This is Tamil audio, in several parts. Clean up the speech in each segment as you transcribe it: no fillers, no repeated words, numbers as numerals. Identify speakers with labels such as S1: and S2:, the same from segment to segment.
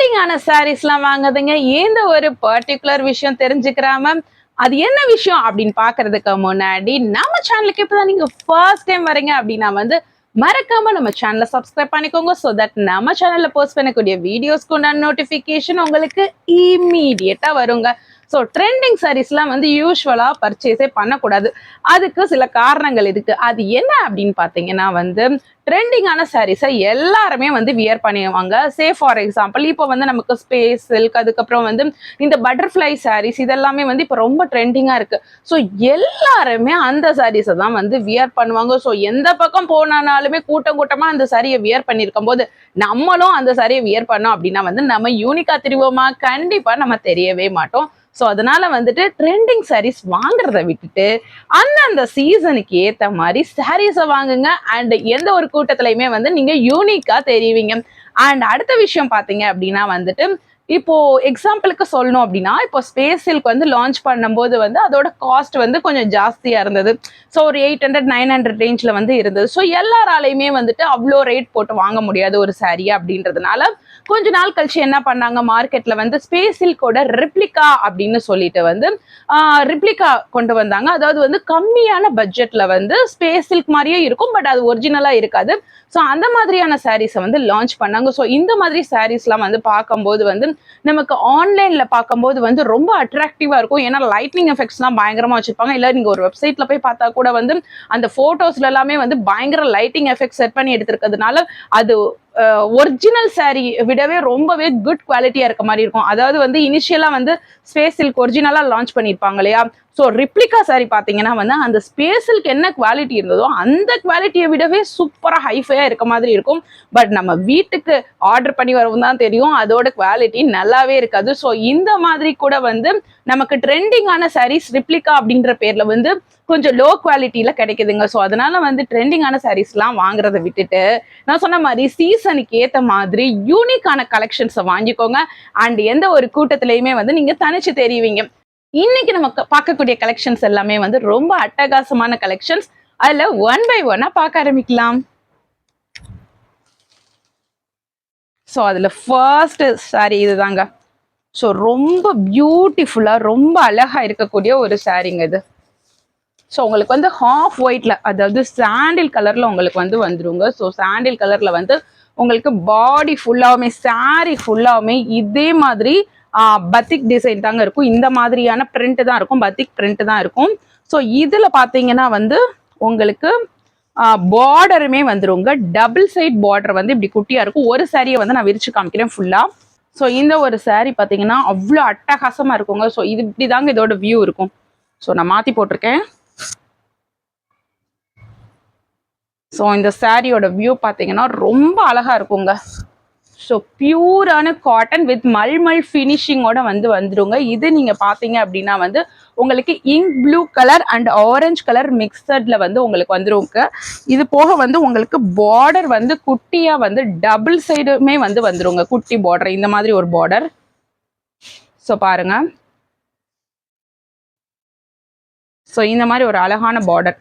S1: ட்ரெண்டிங்கான சாரீஸ்லாம் வாங்குதுங்க. எந்த ஒரு பர்டிகுலர் விஷயம் தெரிஞ்சுக்கிறாம அது என்ன விஷயம் அப்படின்னு பாக்குறதுக்கு முன்னாடி நம்ம சேனலுக்கு இப்பதான் நீங்க ஃபர்ஸ்ட் டைம் வரீங்க அப்படின்னா மறக்காம நம்ம சேனலை சப்ஸ்கிரைப் பண்ணிக்கோங்க. ஸோ தட் நம்ம சேனல்ல போஸ்ட் பண்ணக்கூடிய வீடியோஸ்க்கு உண்டான நோட்டிபிகேஷன் உங்களுக்கு இம்மீடியட்டா வருங்க. ஸோ ட்ரெண்டிங் சாரீஸ்லாம் யூஸ்வலா பர்ச்சேஸே பண்ணக்கூடாது. அதுக்கு சில காரணங்கள் இருக்கு. அது என்ன அப்படின்னு பார்த்தீங்கன்னா ட்ரெண்டிங்கான சாரீஸை எல்லாருமே வியர் பண்ணுவாங்க. சே ஃபார் எக்ஸாம்பிள் இப்போ நமக்கு ஸ்பேஸ் சில்க், அதுக்கப்புறம் இந்த பட்டர்ஃப்ளை சாரீஸ் இதெல்லாமே இப்போ ரொம்ப ட்ரெண்டிங்காக இருக்கு. ஸோ எல்லாருமே அந்த சாரீஸை தான் வியர் பண்ணுவாங்க. ஸோ எந்த பக்கம் போனாலுமே கூட்டம் கூட்டமாக அந்த சாரியை வியர் பண்ணியிருக்கும் போது நம்மளும் அந்த சாரியை வியர் பண்ணோம் அப்படின்னா நம்ம யூனிக்கா தெரிவோமா? கண்டிப்பாக நம்ம தெரியவே மாட்டோம். ஸோ அதனால ட்ரெண்டிங் சாரீஸ் வாங்குறத விட்டுட்டு அந்தந்த சீசனுக்கு ஏற்ற மாதிரி சாரீஸை வாங்குங்க. அண்ட் எந்த ஒரு கூட்டத்திலையுமே நீங்க யூனிக்கா தெரிவிங்க. அண்ட் அடுத்த விஷயம் பார்த்தீங்க அப்படின்னா இப்போ எக்ஸாம்பிளுக்கு சொல்லணும் அப்படின்னா இப்போ ஸ்பேஸ் சில்க் லான்ச் பண்ணும்போது அதோட காஸ்ட் கொஞ்சம் ஜாஸ்தியா இருந்தது. ஸோ ஒரு 800-900 ரேஞ்சில் இருந்தது. ஸோ எல்லாராலையுமே அவ்வளோ ரேட் போட்டு வாங்க முடியாது ஒரு சாரியா அப்படின்றதுனால கொஞ்ச நாள் கழிச்சு என்ன பண்ணாங்க, மார்க்கெட்ல ஸ்பேஸ் சில்கோட ரிப்ளிகா அப்படின்னு சொல்லிட்டு ரிப்ளிகா கொண்டு வந்தாங்க. அதாவது கம்மியான பட்ஜெட்ல ஸ்பேஸ் சில்க் மாதிரியே இருக்கும், பட் அது ஒரிஜினலா இருக்காது. ஸோ அந்த மாதிரியான சாரீஸை லான்ச் பண்ணாங்க. ஸோ இந்த மாதிரி சாரீஸ்லாம் பார்க்கும்போது நமக்கு ஆன்லைன்ல பார்க்கும்போது ரொம்ப அட்ராக்டிவா இருக்கும். ஏன்னா லைட்னிங் எஃபெக்ட்ஸ்லாம் பயங்கரமா வச்சிருப்பாங்க. இல்லை நீங்க ஒரு வெப்சைட்ல போய் பார்த்தா கூட அந்த போட்டோஸ்ல எல்லாமே பயங்கர லைட்டிங் எஃபெக்ட் செட் பண்ணி எடுத்திருக்கிறதுனால அது ஒரிஜினல் சாரி விடவே ரொம்பவே குட் குவாலிட்டியா இருக்க மாதிரி இருக்கும். அதாவது இனிஷியலா ஸ்பேஸ் சில்க் ஒரிஜினலா லான்ச் பண்ணியிருப்பாங்க இல்லையா? ஸோ ரிப்ளிகா சாரி பார்த்தீங்கன்னா அந்த ஸ்பேஸ் சில்க் என்ன குவாலிட்டி இருந்ததோ அந்த குவாலிட்டியை விடவே சூப்பராக ஹைஃபையா இருக்க மாதிரி இருக்கும். பட் நம்ம வீட்டுக்கு ஆர்டர் பண்ணி வரவும் தான் தெரியும் அதோட குவாலிட்டி நல்லாவே இருக்காது. ஸோ இந்த மாதிரி கூட நமக்கு ட்ரெண்டிங்கான சாரீஸ் ரிப்ளிகா அப்படின்ற பேர்ல கொஞ்சம் லோ குவாலிட்டியில கிடைக்குதுங்க. ஸோ அதனால ட்ரெண்டிங்கான சாரீஸ்லாம் வாங்குறதை விட்டுட்டு நான் சொன்ன மாதிரி சீசனுக்கு ஏற்ற மாதிரி யூனிக்கான கலெக்ஷன்ஸை வாங்கிக்கோங்க. அண்ட் எந்த ஒரு கூட்டத்திலையுமே நீங்க தனிச்சு தெரிவிங்க. இன்னைக்கு நமக்கு பார்க்கக்கூடிய கலெக்ஷன்ஸ் எல்லாமே ரொம்ப அட்டகாசமான கலெக்ஷன்ஸ். அதுல 1 by 1 பார்க்க ஆரம்பிக்கலாம். ஸோ அதுல ஃபர்ஸ்ட் சாரி இதுதாங்க. ஸோ ரொம்ப பியூட்டிஃபுல்லா ரொம்ப அழகா இருக்கக்கூடிய ஒரு சாரிங்க இது. ஸோ உங்களுக்கு ஹாஃப் ஒயிட்ல, அதாவது சாண்டில் கலர்ல உங்களுக்கு வந்துருங்க. ஸோ சாண்டில் கலர்ல உங்களுக்கு பாடி ஃபுல்லாவுமே சாரி ஃபுல்லாவுமே இதே மாதிரி பத்திக் டிசைன் தாங்க இருக்கும். இந்த மாதிரியான பிரிண்ட் தான் இருக்கும், பத்திக் பிரிண்ட் தான் இருக்கும். ஸோ இதுல பாத்தீங்கன்னா உங்களுக்கு பார்டருமே வந்துருங்க. டபுள் சைட் பார்டர் இப்படி குட்டியா இருக்கும். ஒரு சாரியை நான் விரிச்சு காமிக்கிறேன் ஃபுல்லா. ஸோ இந்த ஒரு சாரி பாத்தீங்கன்னா அவ்வளோ அட்டகாசமா இருக்குங்க. ஸோ இது இப்படி தாங்க இதோட வியூ இருக்கும். ஸோ நான் மாத்தி போட்டிருக்கேன். ஸோ இந்த சாரியோட வியூ பார்த்தீங்கன்னா ரொம்ப அழகா இருக்குங்க. ஸோ பியூரான காட்டன் வித் மல்மல் ஃபினிஷிங்கோட வந்துருங்க. இது நீங்க பார்த்தீங்க அப்படின்னா உங்களுக்கு ink blue colour and orange colour மிக்சட்ல உங்களுக்கு வந்துருங்க. இது போக உங்களுக்கு பார்டர் குட்டியா டபுள் சைடுமே வந்துருங்க. குட்டி பார்டர், இந்த மாதிரி ஒரு பார்டர். ஸோ பாருங்க. ஸோ இந்த மாதிரி ஒரு அழகான பார்டர்,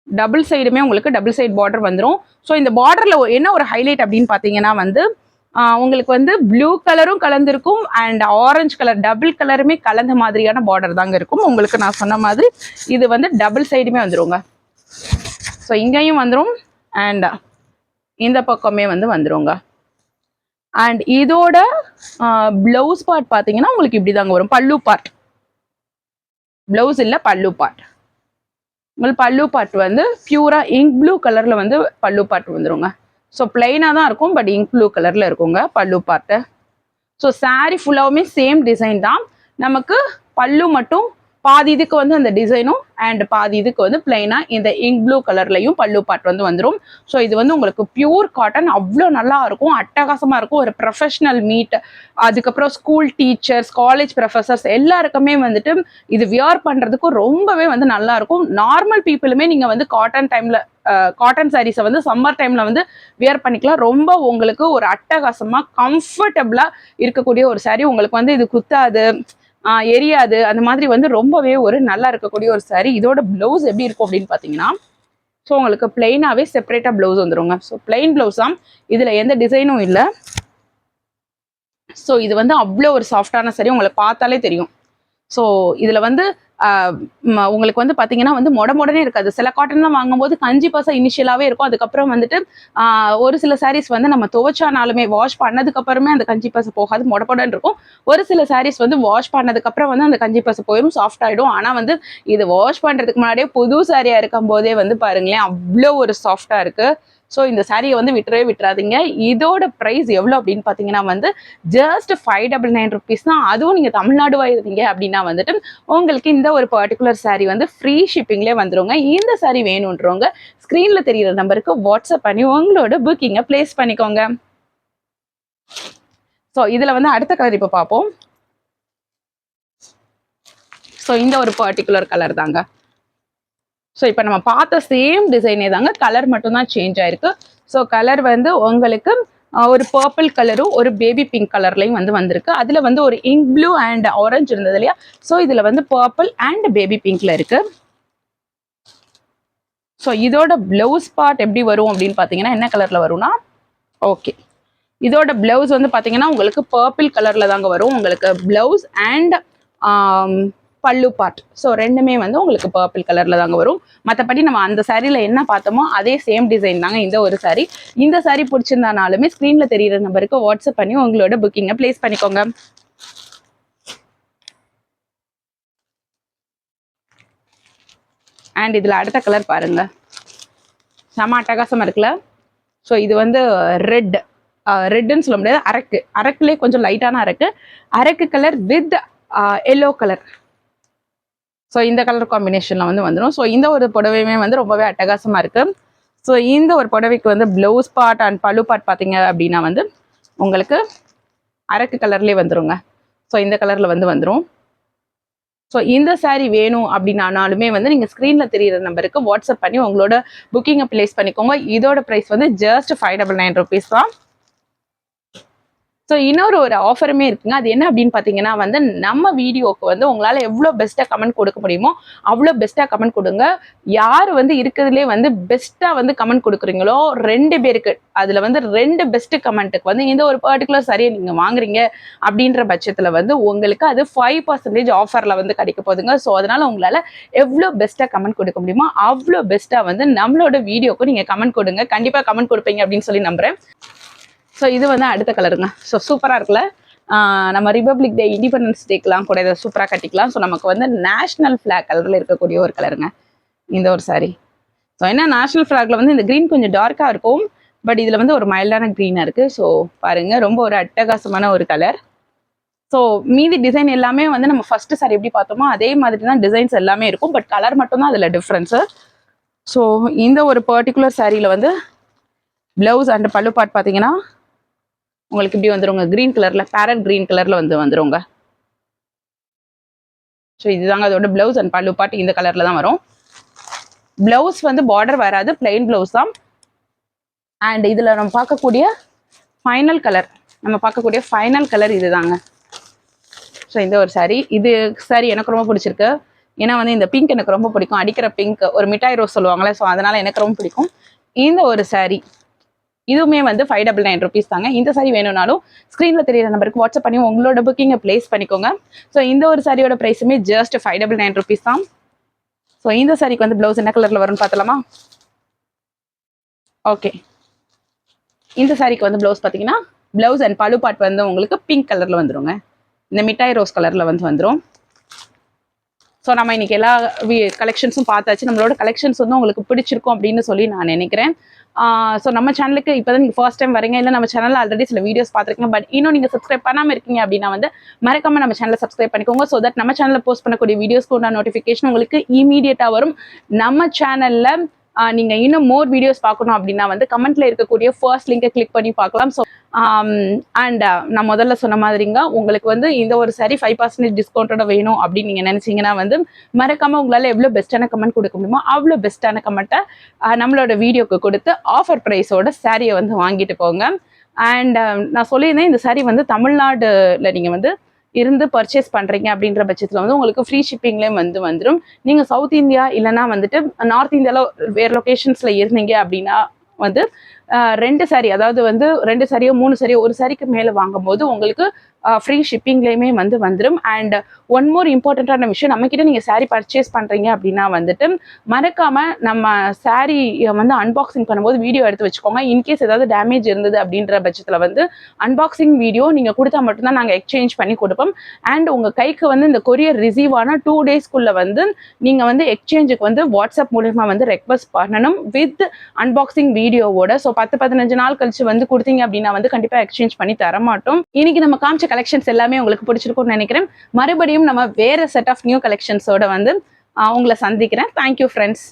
S1: டபுள் சைடுமே உங்களுக்கு டபுள் சைடு பார்டர் வந்துடும். ஸோ இந்த பார்டர்ல என்ன ஒரு ஹைலைட் அப்படின்னு பார்த்தீங்கன்னா உங்களுக்கு ப்ளூ கலரும் கலந்துருக்கும் அண்ட் ஆரஞ்சு கலர் டபுள் கலருமே கலந்த மாதிரியான பார்டர் தாங்க இருக்கும். உங்களுக்கு நான் சொன்ன மாதிரி இது டபுள் சைடுமே வந்துருங்க. ஸோ இங்கேயும் வந்துடும் அண்ட் இந்த பக்கமே வந்துருங்க. அண்ட் இதோட பிளவுஸ் பார்ட் பார்த்தீங்கன்னா உங்களுக்கு இப்படி தாங்க வரும். பல்லு பார்ட், பிளவுஸ் இல்லை பல்லு பார்ட். உங்களுக்கு பல்லு பார்ட் பியூரா இங்க் ப்ளூ கலர்ல பல்லு பார்ட் வந்துருங்க. ஸோ பிளைனா தான் இருக்கும், பட் இங்க் ப்ளூ கலர்ல இருக்குங்க பல்லு பார்ட்டு. ஸோ சாரி ஃபுல்லாவுமே சேம் டிசைன் தான். நமக்கு பல்லு மட்டும் பாதி இதுக்கு அந்த டிசைனும் அண்ட் பாதி இதுக்கு பிளைனா இந்த இங்க் ப்ளூ கலர்லையும் பல்லு பார்ட் வந்துடும். ஸோ இது உங்களுக்கு பியூர் காட்டன், அவ்வளோ நல்லா இருக்கும், அட்டகாசமா இருக்கும். ஒரு ப்ரொஃபஷனல் மீட், அதுக்கப்புறம் ஸ்கூல் டீச்சர்ஸ், காலேஜ் ப்ரொஃபஸர்ஸ் எல்லாருக்குமே இது வியர் பண்றதுக்கு ரொம்பவே நல்லா இருக்கும். நார்மல் பீப்புளுமே நீங்க காட்டன் டைம்ல காட்டன் சாரீஸை சம்மர் டைம்ல வியர் பண்ணிக்கலாம். ரொம்ப உங்களுக்கு ஒரு அட்டகாசமா கம்ஃபர்டபுளா இருக்கக்கூடிய ஒரு சாரீ. உங்களுக்கு இது குத்தாது, எரியாது, அந்த மாதிரி ரொம்பவே ஒரு நல்லா இருக்கக்கூடிய ஒரு சாரீ. இதோட பிளவுஸ் எப்படி இருக்கும் அப்படின்னு பாத்தீங்கன்னா ஸோ உங்களுக்கு பிளெயினாகவே செப்பரேட்டாக ப்ளவுஸ் வந்துருங்க. ஸோ பிளெயின் ப்ளவுஸ் தான், இதில் எந்த டிசைனும் இல்லை. ஸோ இது வந்து அவ்வளோ ஒரு சாஃப்டான saree, உங்களுக்கு பார்த்தாலே தெரியும். ஸோ இதில் வந்து உங்களுக்கு வந்து பார்த்தீங்கன்னா வந்து மொடனே இருக்காது. சில காட்டன்லாம் வாங்கும்போது கஞ்சி பசை இனிஷியலாகவே இருக்கும். அதுக்கப்புறம் வந்துட்டு ஒரு சில சாரீஸ் வந்து நம்ம துவைச்சானாலுமே வாஷ் பண்ணதுக்கப்புறமே அந்த கஞ்சி பசை போகாது, மொடன்னு இருக்கும். ஒரு சில சாரீஸ் வந்து வாஷ் பண்ணதுக்கப்புறம் வந்து அந்த கஞ்சி பசை போயிடும், சாஃப்ட் ஆகிடும். ஆனால் வந்து இது வாஷ் பண்ணுறதுக்கு முன்னாடியே புது சாரியாக இருக்கும் போதே வந்து பாருங்களேன் அவ்வளோ ஒரு சாஃப்டாக இருக்குது. ஸோ இந்த சாரியை வந்து விட்டுறவே விட்டுறாதீங்க. இதோட ப்ரைஸ் எவ்வளோ அப்படின்னு பார்த்தீங்கன்னா வந்து ஜஸ்ட் 599 rupees தான். அதுவும் நீங்கள் தமிழ்நாடு இருந்தீங்க அப்படின்னா வந்துட்டு உங்களுக்கு இந்த ஒரு பர்டிகுலர் சாரீ வந்து ஃப்ரீ ஷிப்பிங்லேயே வந்துருங்க. இந்த சாரீ வேணுன்றவங்க ஸ்க்ரீனில் தெரிகிற நம்பருக்கு வாட்ஸ்அப் பண்ணி உங்களோட புக்கிங்கை பிளேஸ் பண்ணிக்கோங்க. ஸோ இதில் வந்து அடுத்த கலர் இப்போ பார்ப்போம். ஸோ இந்த ஒரு பர்டிகுலர் கலர் தாங்க. ஸோ இப்போ நம்ம பார்த்த சேம் டிசைனே தாங்க, கலர் மட்டும்தான் சேஞ்ச் ஆயிருக்கு. ஸோ கலர் வந்து உங்களுக்கு ஒரு பர்பிள் கலரும் ஒரு பேபி பிங்க் கலர்லையும் வந்து வந்திருக்கு. அதில் வந்து ஒரு இங்க் ப்ளூ அண்ட் ஆரஞ்சு இருந்தது இல்லையா, ஸோ இதில் வந்து பர்பிள் அண்ட் பேபி பிங்க்ல இருக்கு. ஸோ இதோட பிளவுஸ் பார்ட் எப்படி வரும் அப்படின்னு பார்த்தீங்கன்னா என்ன கலரில் வரும்னா, ஓகே இதோட பிளவுஸ் வந்து பார்த்தீங்கன்னா உங்களுக்கு பர்பிள் கலரில் தாங்க வரும். உங்களுக்கு பிளவுஸ் அண்ட் பல்லு பார்ட் ஸோ ரெண்டுமே வந்து உங்களுக்கு பர்பிள் கலரில் தாங்க வரும். மற்றபடி நம்ம அந்த சாரியில் என்ன பார்த்தோமோ அதே சேம் டிசைன் தாங்க இந்த ஒரு சாரி. இந்த சாரி பிடிச்சிருந்தானாலுமே ஸ்க்ரீனில் தெரிகிற நம்பருக்கு வாட்ஸ்அப் பண்ணி உங்களோட புக்கிங்கை பிளேஸ் பண்ணிக்கோங்க. அண்ட் இதில் அடுத்த கலர் பாருங்க, செம அட்டகாசமாக இருக்குல்ல. ஸோ இது வந்து ரெட்டுன்னு சொல்ல முடியாது, அரக்குலேயே கொஞ்சம் லைட்டான அரக்கு colour with yellow colour. So இந்த கலர் காம்பினேஷனில் வந்து வந்துடும். ஸோ இந்த ஒரு புடவையுமே வந்து ரொம்பவே அட்டகாசமாக இருக்குது. ஸோ இந்த ஒரு புடவைக்கு வந்து ப்ளவுஸ் பார்ட் அண்ட் பல்லு பார்ட் பார்த்தீங்க அப்படின்னா வந்து உங்களுக்கு அரக்கு கலர்லேயே வந்துடுங்க. ஸோ இந்த கலரில் வந்து வந்துடும். ஸோ இந்த சாரீ வேணும் அப்படின்னாலுமே வந்து நீங்கள் ஸ்க்ரீனில் தெரிகிற நம்பருக்கு வாட்ஸ்அப் பண்ணி உங்களோட புக்கிங்கை பிளேஸ் பண்ணிக்கோங்க. இதோட ப்ரைஸ் வந்து ஜஸ்ட் 599 rupees தான். ஸோ இன்னொரு ஆஃபருமே இருக்குங்க. அது என்ன அப்படின்னு பார்த்தீங்கன்னா வந்து நம்ம வீடியோவுக்கு வந்து உங்களால் எவ்வளோ பெஸ்ட்டாக கமெண்ட் கொடுக்க முடியுமோ அவ்வளோ பெஸ்ட்டாக கமெண்ட் கொடுங்க. யார் வந்து இருக்கிறதுலே வந்து பெஸ்ட்டாக வந்து கமெண்ட் கொடுக்குறீங்களோ 2 பேருக்கு, அதில் வந்து 2 பெஸ்ட்டு கமெண்ட்டுக்கு வந்து இந்த ஒரு பர்டிகுலர் சரியை நீங்கள் வாங்குறீங்க அப்படின்ற பட்சத்தில் வந்து உங்களுக்கு அது 5% ஆஃபரில் வந்து கிடைக்க போகுதுங்க. ஸோ அதனால் உங்களால் எவ்வளோ பெஸ்ட்டாக கமெண்ட் கொடுக்க முடியுமோ அவ்வளோ பெஸ்ட்டாக வந்து நம்மளோட வீடியோக்கு நீங்கள் கமெண்ட் கொடுங்க. கண்டிப்பாக கமெண்ட் கொடுப்பீங்க அப்படின்னு சொல்லி நம்புகிறேன். ஸோ இது வந்து அடுத்த கலருங்க. ஸோ சூப்பராக இருக்குல்ல. நம்ம ரிபப்ளிக் டே, இண்டிபெண்டன்ஸ் டேக்கெலாம் கூட இதை சூப்பராக கட்டிக்கலாம். ஸோ நமக்கு வந்து நேஷ்னல் ஃப்ளாக் கலரில் இருக்கக்கூடிய ஒரு கலருங்க இந்த ஒரு சாரீ. ஸோ என்ன நேஷ்னல் ஃப்ளாகில் வந்து இந்த க்ரீன் கொஞ்சம் டார்க்காக இருக்கும், பட் இதில் வந்து ஒரு மைல்டான க்ரீனாக இருக்குது. ஸோ பாருங்கள், ரொம்ப ஒரு அட்டகாசமான ஒரு கலர். ஸோ மீதி டிசைன் எல்லாமே வந்து நம்ம ஃபஸ்ட்டு சாரி எப்படி பார்த்தோமோ அதே மாதிரி தான் டிசைன்ஸ் எல்லாமே இருக்கும், பட் கலர் மட்டும்தான் அதில் டிஃப்ரென்ஸு. ஸோ இந்த ஒரு பர்டிகுலர் சாரியில் வந்து ப்ளவுஸ் அண்ட் பல்லு பார்ட் பார்த்தீங்கன்னா உங்களுக்கு இப்படி வந்துருங்க, கிரீன் கலர்ல, பேரட் கிரீன் கலர்ல வந்துருங்க. ஸோ இதுதாங்க அதோட பிளவுஸ் அண்ட் பல்லு பார்ட் இந்த கலர்ல தான் வரும். பிளவுஸ் வந்து பார்டர் வராது, பிளெயின் பிளவுஸ் தான். அண்ட் இதுல நம்ம பார்க்கக்கூடிய ஃபைனல் கலர் இதுதாங்க. ஸோ இந்த ஒரு சாரி, இது சாரி எனக்கு ரொம்ப பிடிச்சிருக்கு. ஏன்னா வந்து இந்த பிங்க் எனக்கு ரொம்ப பிடிக்கும், அடிக்கிற பிங்க், ஒரு மிட்டாய் ரோஸ் சொல்லுவாங்களே, ஸோ அதனால எனக்கு ரொம்ப பிடிக்கும் இந்த ஒரு சாரி. இதுவுமே வந்து 599 rupees தாங்க. இந்த சாரி வேணும்னாலும் ஸ்க்ரீனில் தெரியிற நம்பருக்கு வாட்ஸ்அப் பண்ணி உங்களோட புக்கிங்கை பிளேஸ் பண்ணிக்கோங்க. ஸோ இந்த ஒரு சாரியோட ப்ரைஸுமே ஜஸ்ட் 599 rupees தான். ஸோ இந்த சாரிக்கு வந்து ப்ளவுஸ் என்ன கலரில் வரும்னு பார்த்தலாமா? ஓகே, இந்த சாரிக்கு வந்து ப்ளவுஸ் பார்த்தீங்கன்னா ப்ளவுஸ் அண்ட் பல்லு பார்ட் வந்து உங்களுக்கு பிங்க் கலரில் வந்துடுங்க. இந்த மிட்டாய் ரோஸ் கலரில் வந்துடும். ஸோ நம்ம இன்னைக்கு எல்லா கலெக்ஷன்ஸும் பார்த்தாச்சு. நம்மளோட கலெக்ஷன்ஸ் வந்து உங்களுக்கு பிடிச்சிருக்கும் அப்படின்னு சொல்லி நான் நினைக்கிறேன். ஸோ நம்ம சேனலுக்கு இப்போ தான் நீங்கள் ஃபர்ஸ்ட் டைம் வரீங்க, இல்லை நம்ம சேனலில் ஆல்ரெடி சில வீடியோஸ் பார்த்துருக்கீங்க, பட் இன்னும் நீங்கள் சப்ஸ்கிரைப் பண்ணாமல் இருக்கீங்க அப்படின்னா வந்து மறக்காம நம்ம சேனலை சப்ஸ்கிரைப் பண்ணிக்கோங்க. ஸோ தட் நம்ம சேனலில் போஸ்ட் பண்ணக்கூடிய வீடியோஸ்க்கு உண்டான நோட்டிஃபிகேஷன் உங்களுக்கு இமீடியட்டாக வரும். நம்ம சேனலில் நீங்கள் இன்னும் மோர் வீடியோஸ் பார்க்கணும் அப்படின்னா வந்து கமெண்ட்ல இருக்கக்கூடிய ஃபர்ஸ்ட் லிங்கை கிளிக் பண்ணி பார்க்கலாம். ஸோ அண்ட் நான் முதல்ல சொன்ன மாதிரிங்க, உங்களுக்கு வந்து இந்த ஒரு சாரி 5% டிஸ்கவுண்டோட வேணும் அப்படின்னு நீங்கள் நினச்சிங்கன்னா வந்து மறக்காமல் உங்களால் எவ்வளோ பெஸ்ட்டான கமெண்ட் கொடுக்க முடியுமோ அவ்வளோ பெஸ்ட்டான கமெண்ட்டை நம்மளோட வீடியோக்கு கொடுத்து ஆஃபர் ப்ரைஸோட சாரியை வந்து வாங்கிட்டு போங்க. அண்ட் நான் சொல்லியிருந்தேன், இந்த சாரி வந்து தமிழ்நாடுல நீங்கள் வந்து இருந்து பர்ச்சேஸ் பண்றீங்க அப்படின்ற பட்சத்துல வந்து உங்களுக்கு ஃப்ரீ ஷிப்பிங்லேயும் வந்துடும். நீங்க சவுத் இந்தியா இல்லைன்னா வந்துட்டு நார்த் இந்தியால வேற லொகேஷன்ஸ்ல இருந்தீங்க அப்படின்னா வந்து 2 சாரி, அதாவது வந்து 2 சாரியோ 3 சாரியோ ஒரு சாரிக்கு மேல வாங்கும் போது உங்களுக்கு ஃப்ரீ ஷிப்பிங்லேயுமே வந்துடும். அண்ட் ஒன் மோர் இம்பார்ட்டண்ட்டான விஷயம், நம்ம கிட்ட நீங்க சாரி பர்ச்சேஸ் பண்றீங்க அப்படின்னா வந்துட்டு மறக்காம நம்ம சாரி வந்து அன்பாக்சிங் பண்ணும்போது வீடியோ எடுத்து வச்சுக்கோங்க. இன்கேஸ் ஏதாவது டேமேஜ் இருந்தது அப்படின்ற பட்சத்துல வந்து அன்பாக்சிங் வீடியோ நீங்க கொடுத்தா மட்டும்தான் நாங்க எக்ஸ்சேஞ்ச் பண்ணி கொடுப்போம். அண்ட் உங்க கைக்கு வந்து இந்த கொரியர் ரிசீவ் ஆன 2 டேஸ்க்குள்ள வந்து நீங்க வந்து எக்ஸ்சேஞ்சுக்கு வந்து வாட்ஸ்அப் மூலமா வந்து ரெக்வஸ்ட் பண்ணணும் வித் அன்பாக்சிங் வீடியோவோட. ஸோ 10-15 நாள் கழிச்சு வந்து கொடுத்தீங்க அப்படின்னா வந்து கண்டிப்பா எக்ஸ்சேஞ்ச் பண்ணி தர மாட்டோம். இன்னைக்கு நம்ம காமிச்ச கலெக்ஷன்ஸ் எல்லாமே உங்களுக்கு பிடிச்சிருக்கும்னு நினைக்கிறேன். மறுபடியும் நம்ம வேற செட் ஆஃப் நியூ கலெக்ஷன்ஸோட வந்து உங்களை சந்திக்கிறேன். Thank you friends.